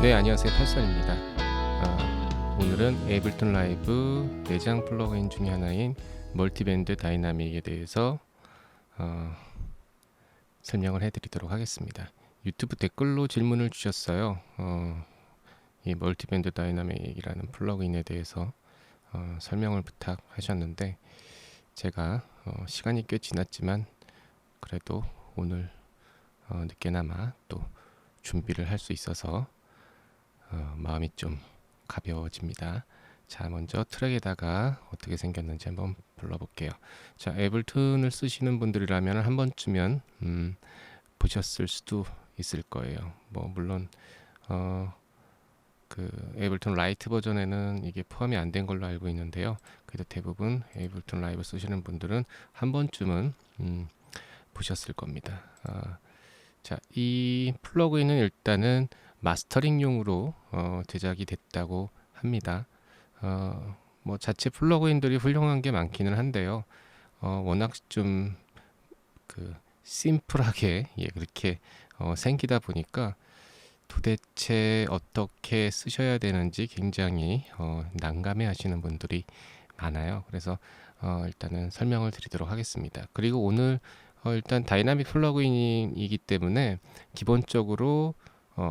네, 안녕하세요. 팔선입니다. 오늘은 에이블턴 라이브 내장 플러그인 중에 하나인 멀티밴드 다이나믹에 대해서 설명을 해드리도록 하겠습니다. 유튜브 댓글로 질문을 주셨어요. 이 멀티밴드 다이나믹이라는 플러그인에 대해서 설명을 부탁하셨는데 제가 시간이 꽤 지났지만 그래도 오늘 늦게나마 또 준비를 할 수 있어서 마음이 좀 가벼워집니다. 자, 먼저 트랙에다가 어떻게 생겼는지 한번 불러볼게요. 자, 에이블턴을 쓰시는 분들이라면 한 번쯤은 보셨을 수도 있을 거예요. 뭐 물론 그 에이블턴 라이트 버전에는 이게 포함이 안 된 걸로 알고 있는데요. 그래도 대부분 에이블턴 라이브 쓰시는 분들은 한 번쯤은 보셨을 겁니다. 자, 이 플러그인은 일단은 마스터링용으로 제작이 됐다고 합니다. 뭐 자체 플러그인들이 훌륭한 게 많기는 한데요. 워낙 좀 그 심플하게 그렇게 생기다 보니까 도대체 어떻게 쓰셔야 되는지 굉장히 난감해 하시는 분들이 많아요. 그래서 일단은 설명을 드리도록 하겠습니다. 그리고 오늘 일단 다이나믹 플러그인이기 때문에 기본적으로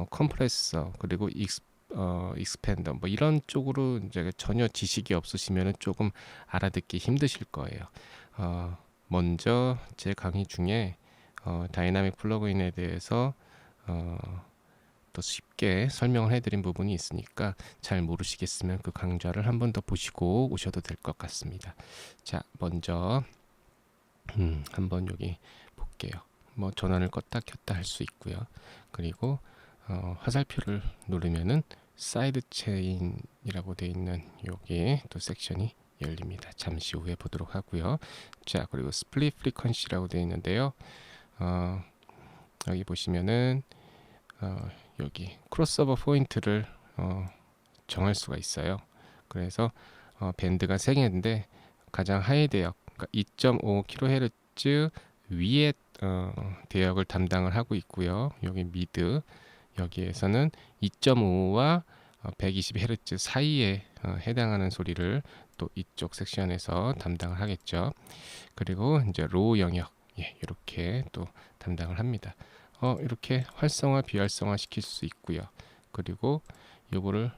컴프레서 그리고 익스펜더 뭐 이런 쪽으로 이제 전혀 지식이 없으시면 조금 알아듣기 힘드실 거예요. 먼저 제 강의 중에 다이나믹 플러그인에 대해서 또 쉽게 설명을 해드린 부분이 있으니까 잘 모르시겠으면 그 강좌를 한 번 더 보시고 오셔도 될 것 같습니다. 자, 먼저 한번 여기 볼게요. 뭐 전원을 껐다 켰다 할 수 있고요. 그리고 화살표를 누르면은 사이드 체인이라고 되어 있는 여기 또 섹션이 열립니다. 잠시 후에 보도록 하고요. 자, 그리고 스플릿 프리퀀시라고 되어 있는데요. 여기 보시면은 여기 크로스오버 포인트를 정할 수가 있어요. 그래서 밴드가 3개인데 가장 하이 대역, 그러니까 2.5kHz 위에 대역을 담당을 하고 있고요. 여기 미드, 여기에서는 2.5와 120Hz 사이에 해당하는 소리를 또 이쪽 섹션에서 담당을 하겠죠. 그리고 이제 로우 영역, 이렇게 또 담당을 합니다. 이렇게 활성화, 비활성화 시킬 수 있고요. 그리고 요거를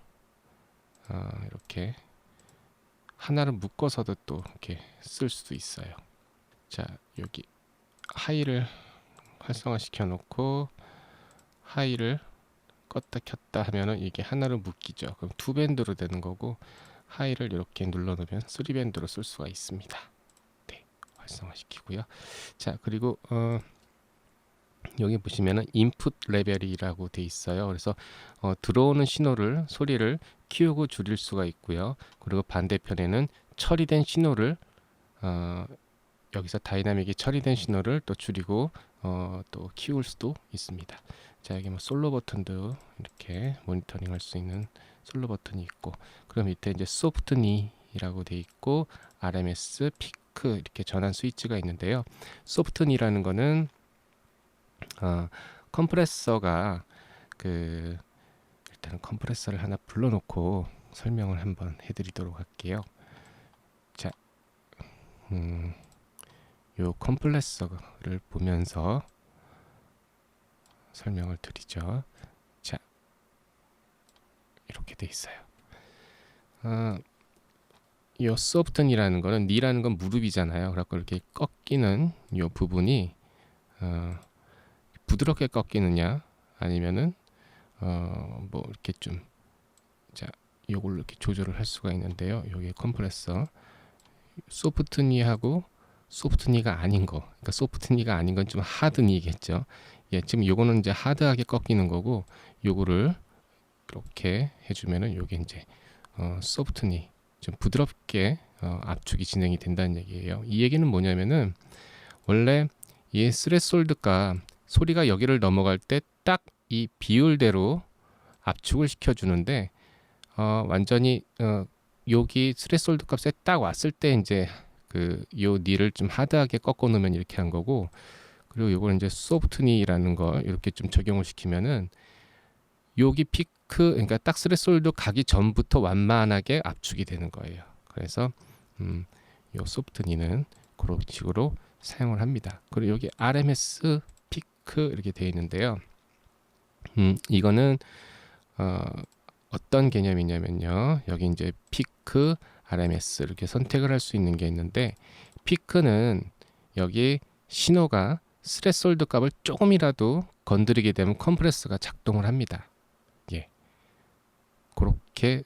이렇게 하나를 묶어서도 또 이렇게 쓸 수도 있어요. 자, 여기 하이를 활성화 시켜 놓고 하이를 껐다 켰다 하면은 이게 하나로 묶이죠. 그럼 2밴드로 되는 거고 하이를 이렇게 눌러 놓으면 3밴드로 쓸 수가 있습니다. 네, 활성화 시키고요. 자, 그리고 여기 보시면은 인풋 레벨이라고 돼 있어요. 그래서 들어오는 신호를 소리를 키우고 줄일 수가 있고요. 그리고 반대편에는 처리된 신호를 여기서 다이나믹이 처리된 신호를 또 줄이고 또 키울 수도 있습니다. 자, 여기 뭐 솔로 버튼도 이렇게 모니터링 할 수 있는 솔로 버튼이 있고, 그럼 밑에 이제 소프트니라고 돼 있고 RMS, 피크 이렇게 전환 스위치가 있는데요. 소프트니라는 거는 컴프레서가 일단 컴프레서를 하나 불러놓고 설명을 한번 해드리도록 할게요. 자, 요 컴프레서를 보면서 설명을 드리죠. 자, 이렇게 돼 있어요. 요 소프트니라는 거는 니라는 건 무릎이잖아요. 그래서 이렇게 꺾이는 요 부분이 부드럽게 꺾이느냐 아니면은 뭐 이렇게 좀, 자, 요걸로 이렇게 조절을 할 수가 있는데요. 여기 컴프레서 소프트니하고 소프트니가 아닌 거, 그러니까 소프트니가 아닌 건 좀 하드니겠죠. 지금 요거는 이제 하드하게 꺾이는 거고, 요거를 이렇게 해주면은 요게 이제 소프트니, 좀 부드럽게 압축이 진행이 된다는 얘기예요. 이 얘기는 뭐냐면은 원래 이 스레솔드가 소리가 여기를 넘어갈 때 딱 이 비율대로 압축을 시켜주는데 완전히 여기 스레솔드 값에 딱 왔을 때 이제 요 니를 좀 하드하게 꺾어 놓으면 이렇게 한 거고, 그리고 요걸 이제 소프트니라는 거 이렇게 좀 적용을 시키면은 여기 픽 그러니까 딱 스레솔드 가기 전부터 완만하게 압축이 되는 거예요. 그래서 요 소프트니는 그런 식으로 사용을 합니다. 그리고 여기 RMS 피크 이렇게 되어 있는데요. 이거는 어떤 개념이냐면요. 여기 이제 피크, RMS 이렇게 선택을 할 수 있는 게 있는데, 피크는 여기 신호가 스레솔드 값을 조금이라도 건드리게 되면 컴프레서가 작동을 합니다. 예, 그렇게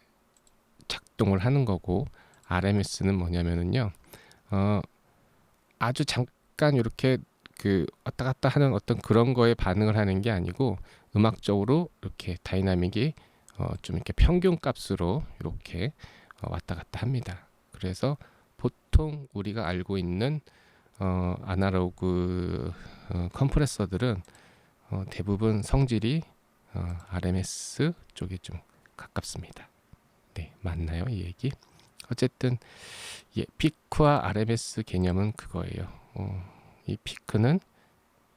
작동을 하는 거고, RMS는 뭐냐면은요, 아주 잠깐 이렇게 그 왔다 갔다 하는 어떤 그런 거에 반응을 하는 게 아니고, 음악적으로 이렇게 다이나믹이 좀 이렇게 평균 값으로 이렇게 왔다 갔다 합니다. 그래서 보통 우리가 알고 있는 아날로그 컴프레서들은 대부분 성질이 RMS 쪽에 좀 가깝습니다. 네, 맞나요, 이 얘기? 어쨌든 예, 피크와 RMS 개념은 그거예요. 이 피크는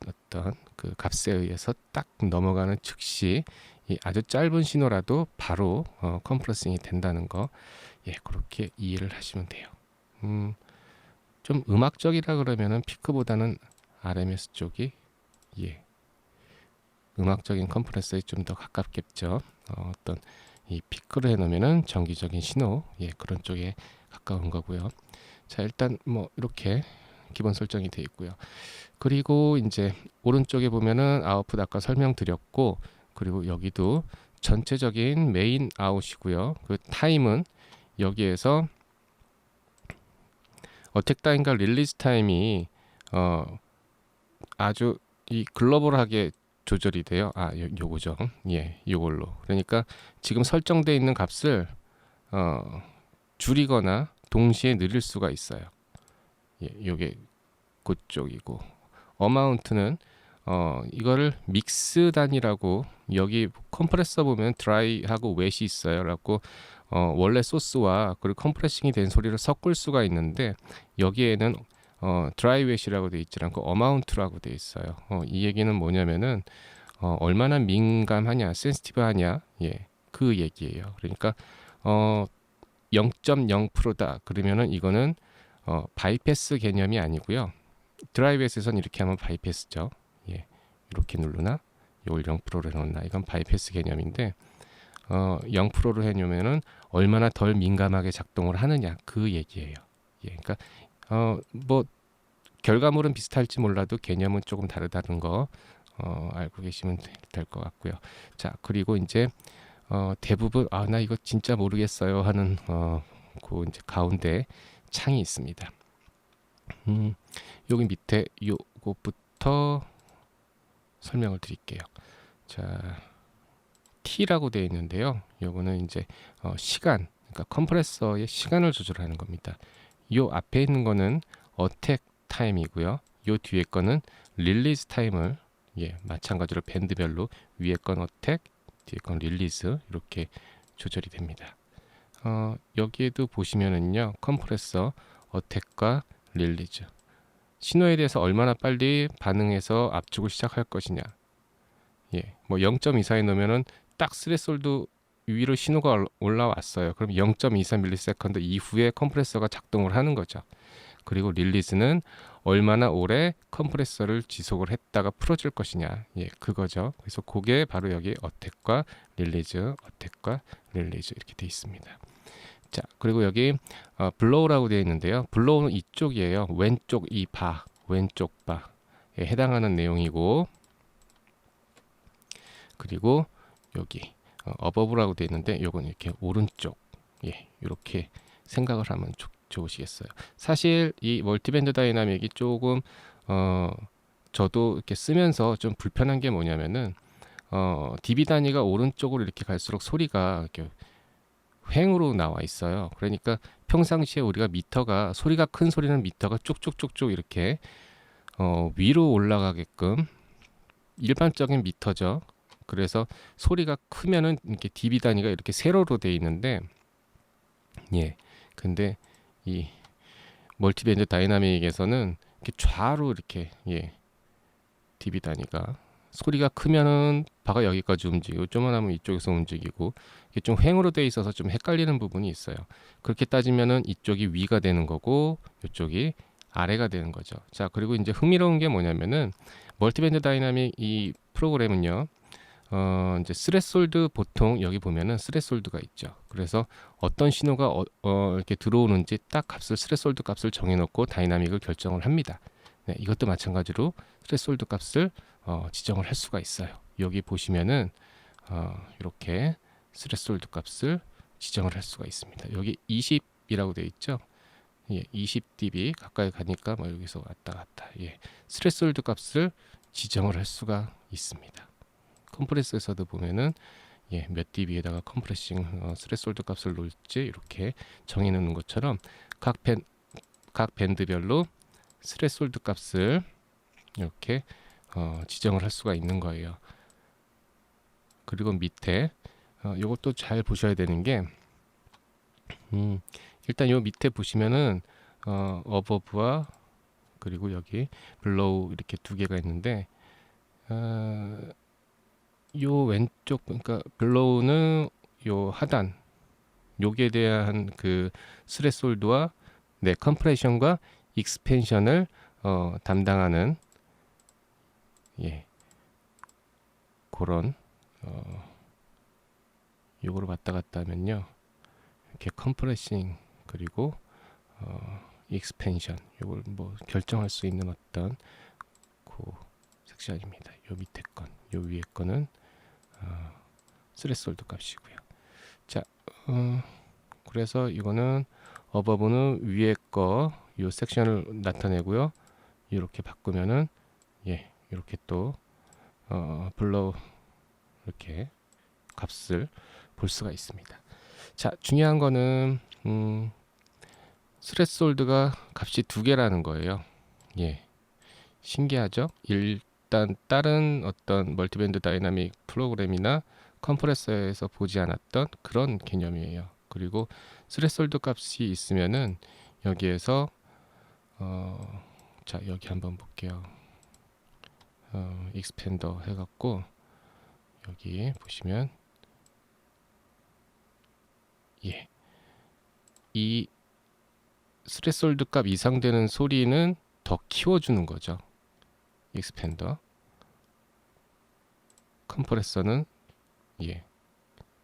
어떤 그 값에 의해서 딱 넘어가는 즉시 이 아주 짧은 신호라도 바로 컴프레싱이 된다는 거, 예, 그렇게 이해를 하시면 돼요. 좀 음악적이라 그러면은 피크보다는 RMS 쪽이 예, 음악적인 컴프레서에 좀 더 가깝겠죠. 어떤 이 피크를 해놓으면은 정기적인 신호, 예, 그런 쪽에 가까운 거고요. 자, 일단 뭐 이렇게 기본 설정이 되어 있고요. 그리고 이제 오른쪽에 보면은 아웃풋 아까 설명드렸고, 그리고 여기도 전체적인 메인 아웃이고요. 그 타임은 여기에서 어택 타임과 릴리즈 타임이 아주 이 글로벌하게 조절이 돼요. 요거죠. 예, 요걸로. 그러니까 지금 설정되어 있는 값을 줄이거나 동시에 늘릴 수가 있어요. 예, 요게 그쪽이고, 어마운트는 이거를 믹스 단위라고, 여기 컴프레서 보면 드라이하고 웻이 있어요. 라고 원래 소스와 그리고 컴프레싱이 된 소리를 섞을 수가 있는데, 여기에는 드라이 웻이라고 되어 있지 않고 어마운트라고 되어 있어요. 이 얘기는 뭐냐면은 얼마나 민감하냐, 센시티브하냐, 예, 그 얘기예요. 그러니까 0.0%다 그러면은 이거는 바이패스 개념이 아니고요. 드라이브에서는 이렇게 하면 바이패스죠. 예, 이렇게 누르나 이걸 0%로 해놓나, 이건 바이패스 개념인데 0%로 해놓으면은 얼마나 덜 민감하게 작동을 하느냐, 그 얘기예요. 예, 그러니까 뭐 결과물은 비슷할지 몰라도 개념은 조금 다르다는 거 알고 계시면 될 것 같고요. 자, 그리고 이제 대부분 나 이거 진짜 모르겠어요 하는 그 이제 가운데 창이 있습니다. 여기 밑에 요것부터 설명을 드릴게요. 자, T라고 되어 있는데요. 요거는 이제 시간, 그러니까 컴프레서의 시간을 조절하는 겁니다. 요 앞에 있는 거는 어택 타임이고요. 요 뒤에 거는 릴리즈 타임을, 예, 마찬가지로 밴드별로 위에 건 어택, 뒤에 건 릴리즈, 이렇게 조절이 됩니다. 여기에도 보시면은요, 컴프레서 어택과 릴리즈, 신호에 대해서 얼마나 빨리 반응해서 압축을 시작할 것이냐. 예, 뭐 0.24에 넣으면은 딱 스레솔드 위로 신호가 올라왔어요. 그럼 0.24ms 이후에 컴프레서가 작동을 하는 거죠. 그리고 릴리즈는 얼마나 오래 컴프레서를 지속을 했다가 풀어줄 것이냐, 예, 그거죠. 그래서 그게 바로 여기 어택과 릴리즈, 어택과 릴리즈 이렇게 되어 있습니다. 자, 그리고 여기 블로우라고 되어 있는데요. 블로우는 이쪽이에요. 왼쪽 이 바, 왼쪽 바에 해당하는 내용이고, 그리고 여기 어버브라고 되어 있는데 요건 이렇게 오른쪽, 예, 이렇게 생각을 하면 좋으시겠어요. 사실 이 멀티밴드 다이나믹이 조금 저도 이렇게 쓰면서 좀 불편한 게 뭐냐면은 dB 단위가 오른쪽으로 이렇게 갈수록 소리가 이렇게 횡으로 나와 있어요. 그러니까 평상시에 우리가 미터가, 소리가 큰 소리는 미터가 쭉쭉쭉쭉 이렇게 위로 올라가게끔, 일반적인 미터죠. 그래서 소리가 크면은 이렇게 dB 단위가 이렇게 세로로 돼 있는데, 예, 근데 이 멀티밴드 다이나믹에서는 이렇게 좌로 이렇게, 예, dB 단위가, 소리가 크면은 바가 여기까지 움직이고 좀만 하면 이쪽에서 움직이고 이게 좀 횡으로 돼 있어서 좀 헷갈리는 부분이 있어요. 그렇게 따지면은 이쪽이 위가 되는 거고 이쪽이 아래가 되는 거죠. 자, 그리고 이제 흥미로운 게 뭐냐면은 멀티밴드 다이나믹 이 프로그램은요. 이제 스레솔드 보통 여기 보면은 스레솔드가 있죠. 그래서 어떤 신호가 이렇게 들어오는지 딱 값을 스레솔드 값을 정해놓고 다이나믹을 결정을 합니다. 네, 이것도 마찬가지로 스레솔드 값을 지정을 할 수가 있어요. 여기 보시면은 이렇게 스레솔드 값을 지정을 할 수가 있습니다. 여기 20이라고 되어 있죠. 예, 20dB 가까이 가니까 뭐 여기서 왔다 갔다. 예, 스레솔드 값을 지정을 할 수가 있습니다. 컴프레서에서도 보면은 예, 몇 dB에다가 컴프레싱 스레솔드 값을 놓을지 이렇게 정해 놓는 것처럼 각 밴드별로 스레솔드 값을 이렇게 지정을 할 수가 있는 거예요. 그리고 밑에 이것도 잘 보셔야 되는 게 일단 요 밑에 보시면은 어버브와 그리고 여기 블로우 이렇게 두 개가 있는데 요 왼쪽 그러니까 블로우는 요 하단 요게 대한 그 스레솔드와 네 컴프레션과 익스펜션을 담당하는 예 그런 요거를 왔다 갔다 하면요 이렇게 컴프레싱 그리고 익스펜션 요걸 뭐 결정할 수 있는 어떤 그 섹션입니다. 요 밑에 건, 요 위에 거는 스레솔드 값이고요. 자, 그래서 이거는 어버브는 위에 거 요 섹션을 나타내고요. 이렇게 바꾸면은 예, 이렇게 또 블로우 이렇게 값을 볼 수가 있습니다. 자, 중요한 거는 스레솔드가 값이 두 개라는 거예요. 예, 신기하죠? 일단 다른 어떤 멀티밴드 다이나믹 프로그램이나 컴프레서에서 보지 않았던 그런 개념이에요. 그리고 스레솔드 값이 있으면은 여기에서 자 여기 한번 볼게요. 익스펜더 해갖고 여기 보시면 예, 이 스레솔드 값 이상 되는 소리는 더 키워주는 거죠. 익스펜더 컴프레서는 예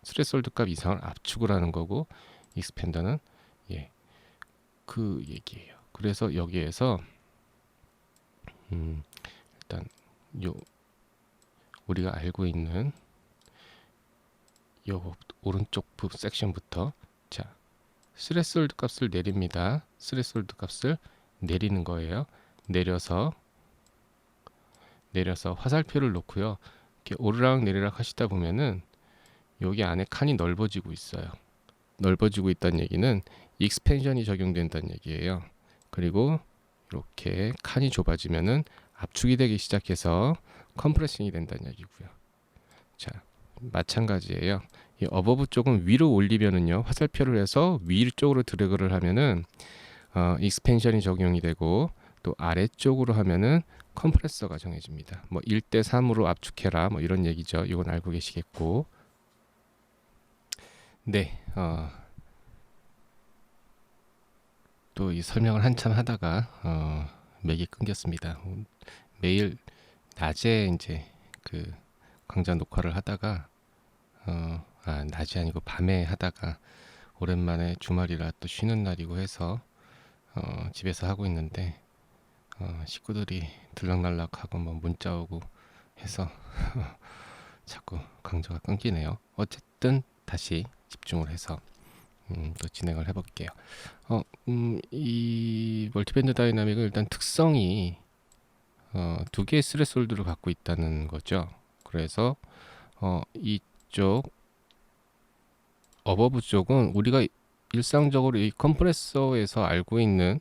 스레솔드 값 이상을 압축을 하는 거고 익스펜더는 예 그 얘기예요. 그래서 여기에서 일단 요 우리가 알고 있는 요 오른쪽 섹션부터 자 스레솔드 값을 내립니다. 스레솔드 값을 내리는 거예요. 내려서 화살표를 놓고요. 이렇게 오르락 내리락 하시다 보면은 여기 안에 칸이 넓어지고 있어요. 넓어지고 있다는 얘기는 익스펜션이 적용된다는 얘기예요. 그리고 이렇게 칸이 좁아지면은 압축이 되기 시작해서 컴프레싱이 된다는 얘기고요. 자, 마찬가지예요. 이 어버브 쪽은 위로 올리면은요, 화살표를 해서 위쪽으로 드래그를 하면은 익스펜션이 적용이 되고 또 아래쪽으로 하면은 컴프레서가 정해집니다. 뭐 1대 3으로 압축해라 뭐 이런 얘기죠. 이건 알고 계시겠고. 네, 또 이 설명을 한참 하다가 맥이 끊겼습니다. 매일 낮에 이제 그 강좌 녹화를 하다가 낮이 아니고 밤에 하다가 오랜만에 주말이라 또 쉬는 날이고 해서 집에서 하고 있는데 식구들이 들락날락하고 뭐 문자 오고 해서 자꾸 강좌가 끊기네요. 어쨌든 다시 집중을 해서 또 진행을 해볼게요. 이 멀티밴드 다이나믹은 일단 특성이 두 개의 스레솔드를 갖고 있다는 거죠. 그래서 이쪽 어버브 쪽은 우리가 일상적으로 이 컴프레서에서 알고 있는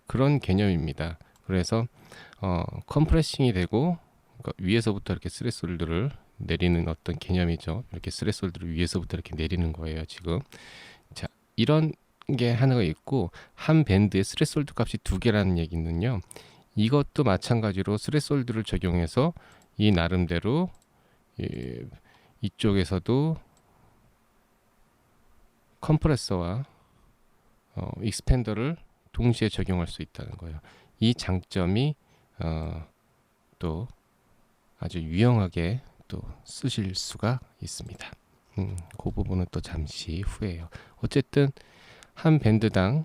그런 개념입니다. 그래서 컴프레싱이 되고 그러니까 위에서부터 이렇게 스레솔드를 내리는 어떤 개념이죠. 이렇게 스레솔드를 위에서부터 이렇게 내리는 거예요. 지금 자 이런 게 하나가 있고 한 밴드의 스레솔드 값이 두 개라는 얘기는요. 이것도 마찬가지로 스레솔드를 적용해서 이 나름대로 예, 이쪽에서도 컴프레서와 익스펜더를 동시에 적용할 수 있다는 거예요. 이 장점이 또 아주 유용하게 또 쓰실 수가 있습니다. 그 부분은 또 잠시 후에요. 어쨌든 한 밴드당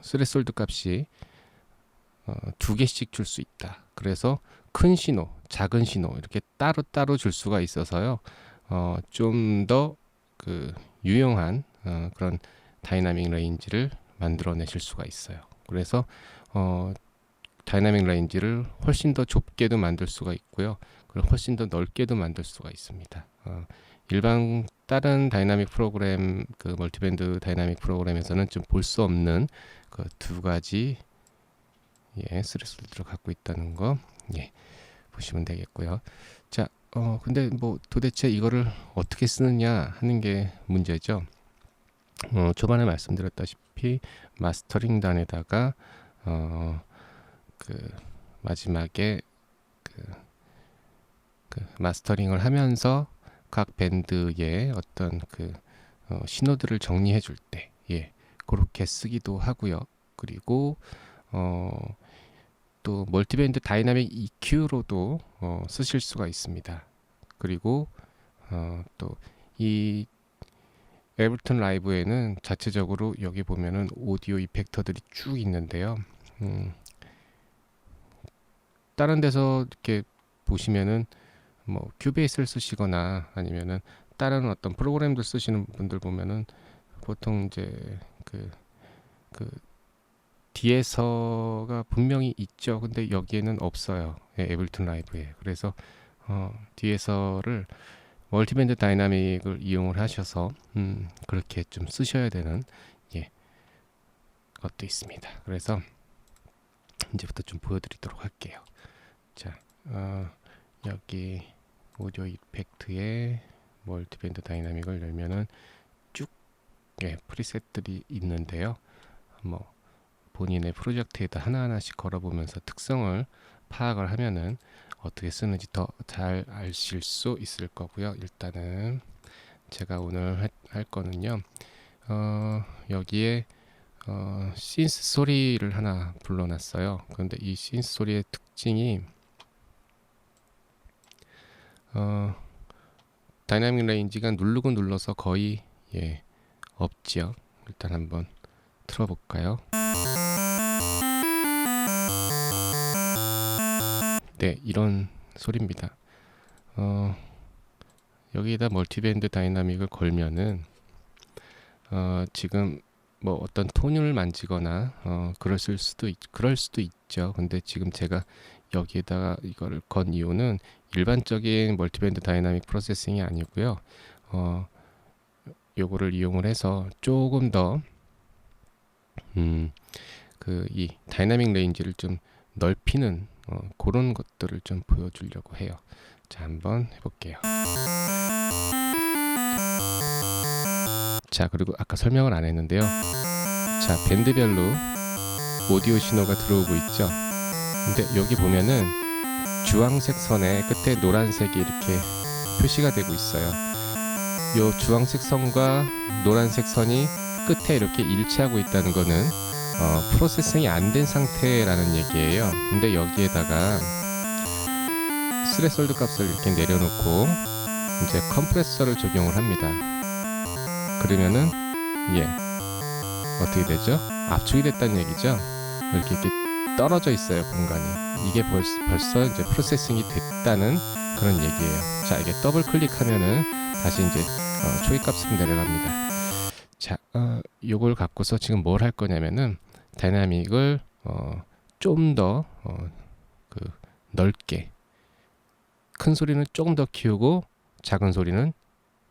스레솔드 값이 2개씩 줄 수 있다. 그래서 큰 신호, 작은 신호 이렇게 따로따로 줄 수가 있어서요. 좀 더 그 유용한 그런 다이나믹 레인지를 만들어내실 수가 있어요. 그래서 다이나믹 레인지를 훨씬 더 좁게도 만들 수가 있고요. 그리고 훨씬 더 넓게도 만들 수가 있습니다. 일반 다른 다이나믹 프로그램, 그 멀티밴드 다이나믹 프로그램에서는 좀 볼 수 없는 그 두 가지 스레솔드를 갖고 있다는 거 보시면 되겠고요. 자, 근데 뭐 도대체 이거를 어떻게 쓰느냐 하는 게 문제죠. 초반에 말씀드렸다시피 마스터링 단에다가 그 마지막에 그 마스터링을 하면서 각 밴드의 어떤 그 신호들을 정리해 줄 때 그렇게 쓰기도 하고요. 그리고 또 멀티밴드 다이나믹 EQ로도 쓰실 수가 있습니다. 그리고 또 이 에블튼 라이브에는 자체적으로 여기 보면은 오디오 이펙터들이 쭉 있는데요. 다른 데서 이렇게 보시면은 뭐 큐베이스를 쓰시거나 아니면은 다른 어떤 프로그램들 쓰시는 분들 보면은 보통 이제 그 뒤에서가 분명히 있죠. 근데 여기에는 없어요. 에블튼 라이브에. 그래서 뒤에서를 멀티밴드 다이나믹을 이용을 하셔서 그렇게 좀 쓰셔야 되는 것도 있습니다. 그래서 이제부터 좀 보여드리도록 할게요. 자, 여기 오디오 이펙트에 멀티밴드 다이나믹을 열면은 쭉 프리셋들이 있는데요. 뭐 본인의 프로젝트에다 하나하나씩 걸어보면서 특성을 파악을 하면은 어떻게 쓰는지 더 잘 아실 수 있을 거고요. 일단은 제가 오늘 할 거는요. 여기에 신스 소리를 하나 불러놨어요. 그런데 이 신스 소리의 특징이 다이나믹 레인지가 누르고 눌러서 거의 없지요. 일단 한번 틀어볼까요? 네, 이런 소리입니다. 여기에다 멀티밴드 다이나믹을 걸면은 지금 뭐 어떤 톤을 만지거나 그럴 수도 있죠. 근데 지금 제가 여기에다가 이거를 건 이유는 일반적인 멀티밴드 다이나믹 프로세싱이 아니고요. 요거를 이용을 해서 조금 더 이 다이나믹 레인지를 좀 넓히는 그런 것들을 좀 보여주려고 해요. 자, 한번 해볼게요. 자, 그리고 아까 설명을 안 했는데요. 자, 밴드별로 오디오 신호가 들어오고 있죠. 근데 여기 보면은 주황색 선의 끝에 노란색이 이렇게 표시가 되고 있어요. 요 주황색 선과 노란색 선이 끝에 이렇게 일치하고 있다는 거는 프로세싱이 안 된 상태라는 얘기예요. 근데 여기에다가 스레솔드 값을 이렇게 내려놓고 이제 컴프레서를 적용을 합니다. 그러면은 어떻게 되죠? 압축이 됐다는 얘기죠. 이렇게 떨어져 있어요, 공간이. 이게 벌써 이제 프로세싱이 됐다는 그런 얘기예요. 자, 이게 더블 클릭하면은 다시 이제 초기 값으로 내려갑니다. 자, 요걸 갖고서 지금 뭘 할 거냐면은 다이나믹을 좀 더 넓게, 큰 소리는 조금 더 키우고 작은 소리는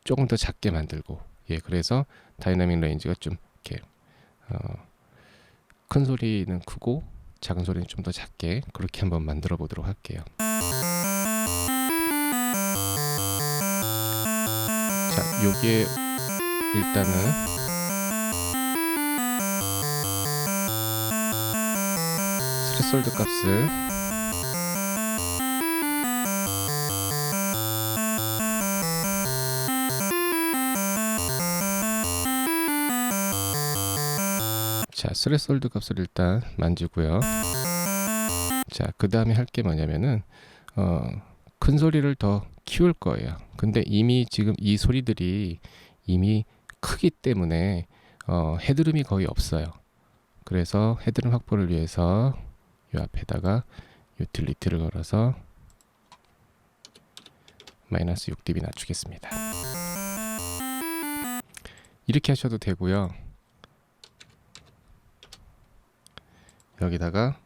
조금 더 작게 만들고, 그래서 다이나믹 레인지가 좀 이렇게 큰 소리는 크고 작은 소리는 좀 더 작게, 그렇게 한번 만들어 보도록 할게요. 자, 요게 일단은 스레솔드 값을 자, 스레솔드 값을 일단 만지고요. 자, 그 다음에 할 게 뭐냐면은 큰 소리를 더 키울 거예요. 근데 이미 지금 이 소리들이 이미 크기 때문에 헤드룸이 거의 없어요. 그래서 헤드룸 확보를 위해서 이 앞에다가 유틸리티를 걸어서 마이너스 6dB 낮추겠습니다. 이렇게 하셔도 되고요. 여기다가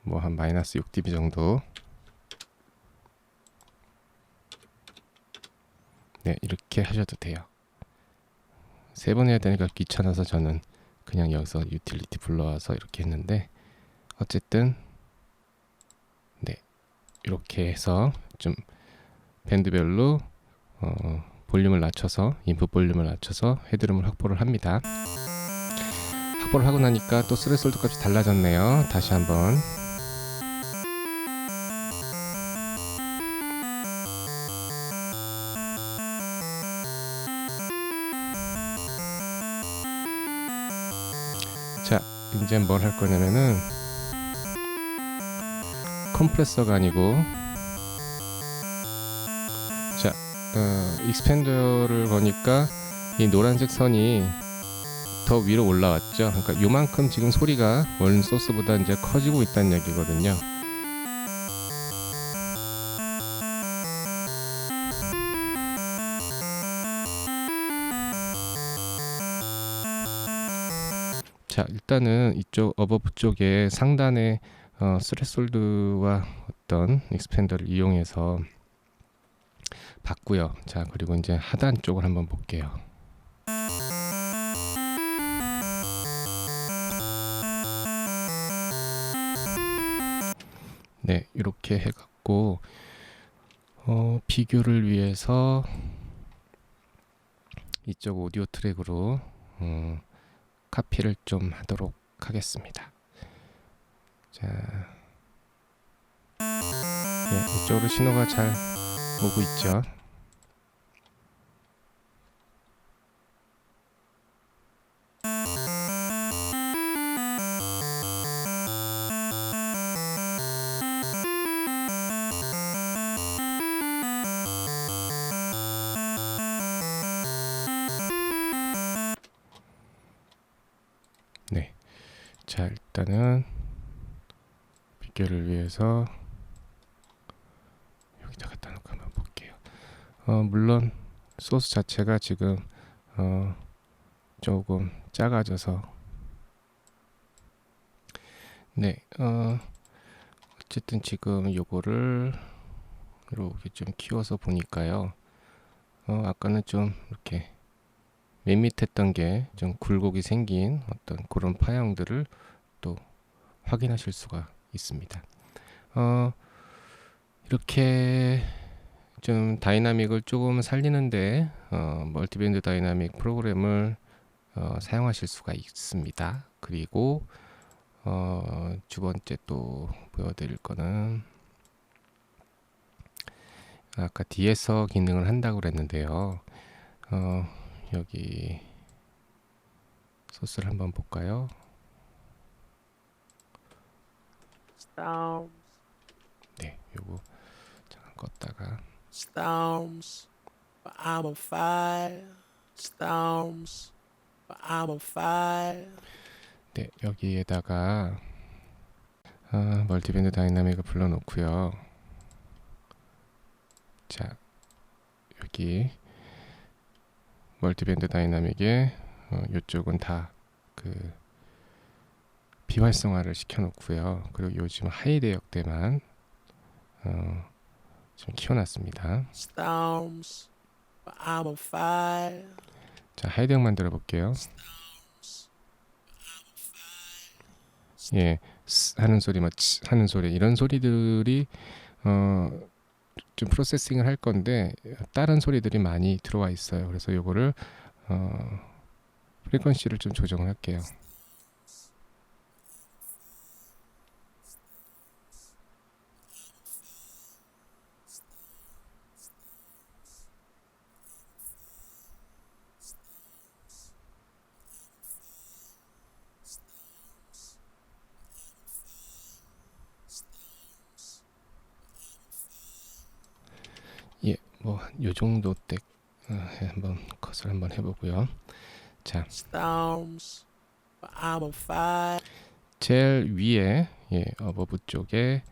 뭐 한 마이너스 6dB 정도, 네, 이렇게 하셔도 돼요. 3번 해야 되니까 귀찮아서 저는 그냥 여기서 유틸리티 불러와서 이렇게 했는데, 어쨌든 네, 이렇게 해서 좀 밴드별로 볼륨을 낮춰서, 인풋 볼륨을 낮춰서 헤드룸을 확보를 합니다. 확보를 하고 나니까 또 스레솔드 값이 달라졌네요. 다시 한번. 자, 이제 뭘 할 거냐면은 컴프레서가 아니고, 자, 익스펜더를 거니까 이 노란색 선이 더 위로 올라왔죠. 그러니까 요만큼 지금 소리가 원 소스보다 이제 커지고 있다는 얘기거든요. 자, 일단은 이쪽 어버브 쪽에 상단에 스레솔드와 어떤 익스펜더를 이용해서 봤고요. 자, 그리고 이제 하단 쪽을 한번 볼게요. 네, 이렇게 해갖고 비교를 위해서 이쪽 오디오 트랙으로 카피를 좀 하도록 하겠습니다. 자, 네, 이쪽으로 신호가 잘 오고 있죠. 네, 자, 일단은 비교를 위해서 여기다 갖다 놓고 한번 볼게요. 물론 소스 자체가 지금 조금 작아져서, 네, 어쨌든 지금 요거를 이렇게 좀 키워서 보니까요, 아까는 좀 이렇게 밋밋했던 게 좀 굴곡이 생긴 어떤 그런 파형들을 또 확인하실 수가 있습니다. 이렇게 좀 다이나믹을 조금 살리는데 멀티밴드 다이나믹 프로그램을 사용하실 수가 있습니다. 그리고 두 번째 또 보여드릴 거는, 아까 뒤에서 기능을 한다고 그랬는데요. 여기 소스를 한번 볼까요? 네, 요거 잠깐 껐다가, Storms, but I'm on fire. Storms, but I'm on fire. 네, 여기에다가 멀티밴드 다이나믹을 불러놓고요. 자, 여기 멀티밴드 다이나믹에 이쪽은 다 그 비활성화를 시켜놓고요. 그리고 요즘 하이 대역 때만 좀 키워놨습니다. Storms, but I'm on fire. 자, 하이 대역 만들어 볼게요. 예, 하는 소리, 뭐 하는 소리, 이런 소리들이 좀 프로세싱을 할 건데 다른 소리들이 많이 들어와 있어요. 그래서 요거를 프리퀀시를 좀 조정을 할게요. 뭐 요 정도 때 한번 컷을 한번 해보고요. 자, storms, but I'm on fire. 제일 위에 어버브 쪽에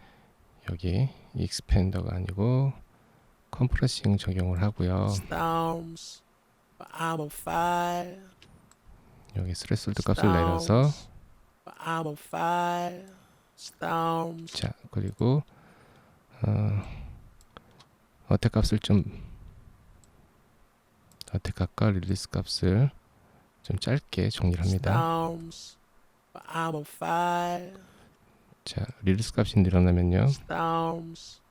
여기 익스펜더가 아니고 컴프레싱 적용을 하고요. Storms, but I'm on fire. 여기 스레스홀드 값을 내려서 Storms, but I'm on fire. Storms, 자, 그리고 어택 값을 좀 어택 값과 릴리스 값을 좀 짧게 정리를 합니다. storms, but I'm on fire. 자, 릴리스 값이 늘어나면요. Storms,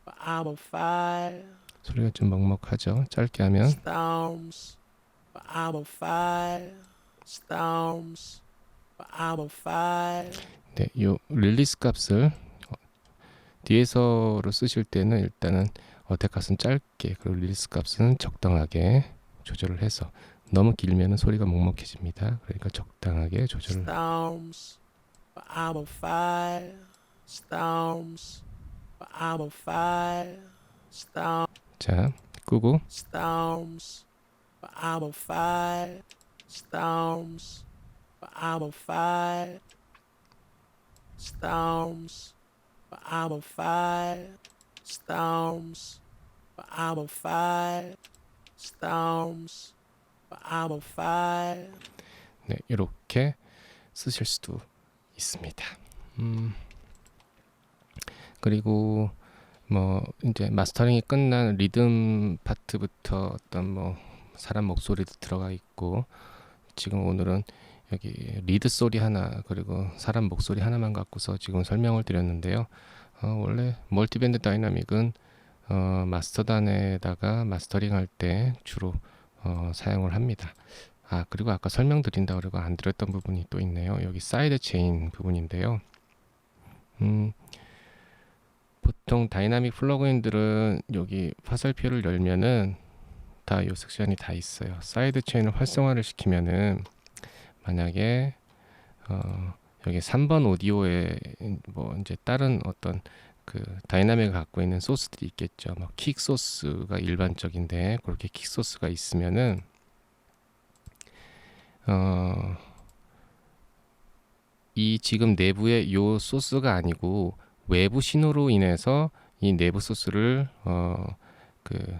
but I'm on fire. 소리가 좀 먹먹하죠. 짧게 하면 Storms, but I'm on fire. Storms, but I'm on fire. 네, 요 릴리스 값을 뒤에서로 쓰실 때는 일단은 어택 값은 짧게 그리고 릴리스 값은 적당하게 조절을 해서 너무 길면은 소리가 먹먹해집니다. 그러니까 적당하게 조절을. Storms, but I'm on fire. Storms, but I'm on fire. 자, 끄고 Storms, but I'm on fire. Storms, but I'm on fire. Storms, but I'm on fire. Storms, but I'm on fire. Storms, but I'm on fire. 네, 이렇게 쓰실 수도 있습니다. 그리고 뭐 이제 마스터링이 끝난 리듬 파트부터 어떤 뭐 사람 목소리도 들어가 있고 지금 오늘은 여기 리드 소리 하나 그리고 사람 목소리 하나만 갖고서 지금 설명을 드렸는데요. 원래 멀티밴드 다이나믹은 마스터단에다가 마스터링할 때 주로 사용을 합니다. 그리고 아까 설명드린다 그러고 안 드렸던 부분이 또 있네요. 여기 사이드 체인 부분인데요. 보통 다이나믹 플러그인들은 여기 화살표를 열면은 다 이 섹션이 다 있어요. 사이드 체인을 활성화를 시키면은 만약에 여기 3번 오디오에 뭐 이제 다른 어떤 그 다이나믹을 갖고 있는 소스들이 있겠죠. 뭐 킥 소스가 일반적인데 그렇게 킥 소스가 있으면은 이 지금 내부의 요 소스가 아니고 외부 신호로 인해서 이 내부 소스를 그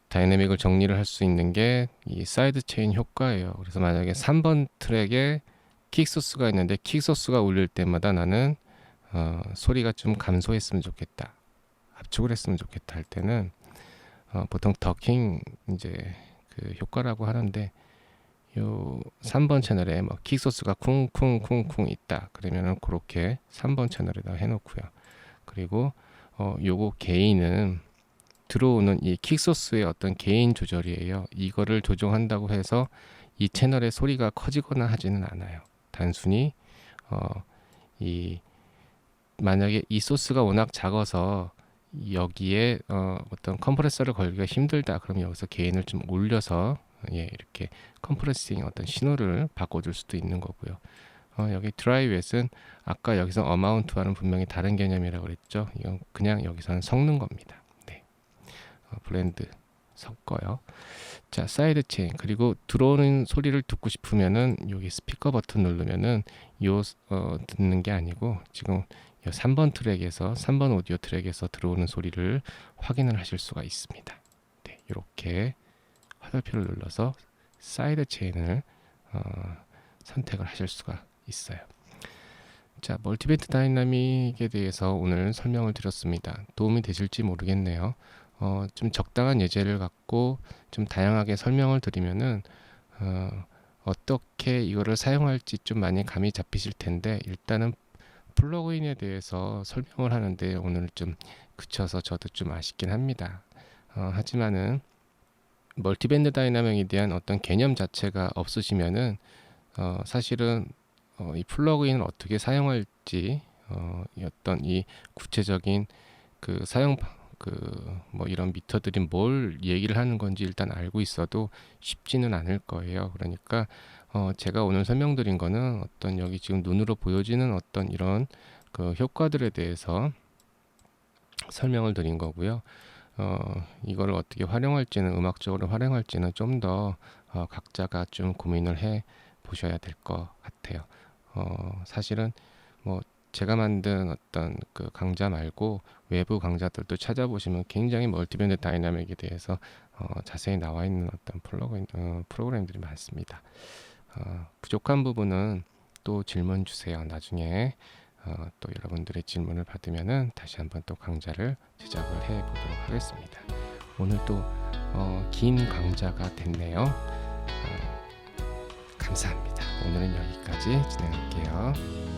다이내믹을 정리를 할 수 있는 게 이 사이드 체인 효과예요. 그래서 만약에 3번 트랙에 킥 소스가 있는데 킥 소스가 울릴 때마다 나는 소리가 좀 감소했으면 좋겠다, 압축을 했으면 좋겠다 할 때는 보통 더킹 이제 그 효과라고 하는데 요 3번 채널에 뭐 킥 소스가 쿵쿵쿵쿵 있다 그러면은 그렇게 3번 채널에다 해놓고요. 그리고 요거 게인은 들어오는 이 킥소스의 어떤 게인 조절이에요. 이거를 조정한다고 해서 이 채널의 소리가 커지거나 하지는 않아요. 단순히 이 만약에 이 소스가 워낙 작아서 여기에 어떤 컴프레서를 걸기가 힘들다 그러면 여기서 게인을 좀 올려서 이렇게 컴프레싱 어떤 신호를 바꿔줄 수도 있는 거고요. 여기 드라이 웻은 아까 여기서 어마운트와는 분명히 다른 개념이라고 그랬죠. 이건 그냥 여기서는 섞는 겁니다. 네. 블렌드 섞어요. 자, 사이드 체인 그리고 들어오는 소리를 듣고 싶으면은 여기 스피커 버튼 누르면은 듣는 게 아니고 지금 3번 트랙에서 3번 오디오 트랙에서 들어오는 소리를 확인을 하실 수가 있습니다. 네, 이렇게 화살표를 눌러서 사이드 체인을 선택을 하실 수가 있어요. 자, 멀티밴드 다이나믹에 대해서 오늘 설명을 드렸습니다. 도움이 되실지 모르겠네요. 좀 적당한 예제를 갖고 좀 다양하게 설명을 드리면은 어떻게 이거를 사용할지 좀 많이 감이 잡히실 텐데 일단은 플러그인에 대해서 설명을 하는데 오늘 좀 그쳐서 저도 좀 아쉽긴 합니다. 하지만은 멀티밴드 다이나믹에 대한 어떤 개념 자체가 없으시면은 사실은 이 플러그인을 어떻게 사용할지 어떤 이 구체적인 그 사용 뭐 이런 미터들이 뭘 얘기를 하는 건지 일단 알고 있어도 쉽지는 않을 거예요. 그러니까 제가 오늘 설명드린 거는 어떤 여기 지금 눈으로 보여지는 어떤 이런 그 효과들에 대해서 설명을 드린 거고요. 이거를 어떻게 활용할지는 음악적으로 활용할지는 좀 더 각자가 좀 고민을 해 보셔야 될 것 같아요. 사실은 뭐 제가 만든 어떤 그 강좌 말고 외부 강좌들도 찾아보시면 굉장히 멀티밴드 다이나믹에 대해서 자세히 나와 있는 어떤 프로그램들이 많습니다. 부족한 부분은 또 질문 주세요. 나중에 또 여러분들의 질문을 받으면은 다시 한번 또 강좌를 제작을 해 보도록 하겠습니다. 오늘 또 긴 강좌가 됐네요. 감사합니다. 오늘은 여기까지 진행할게요.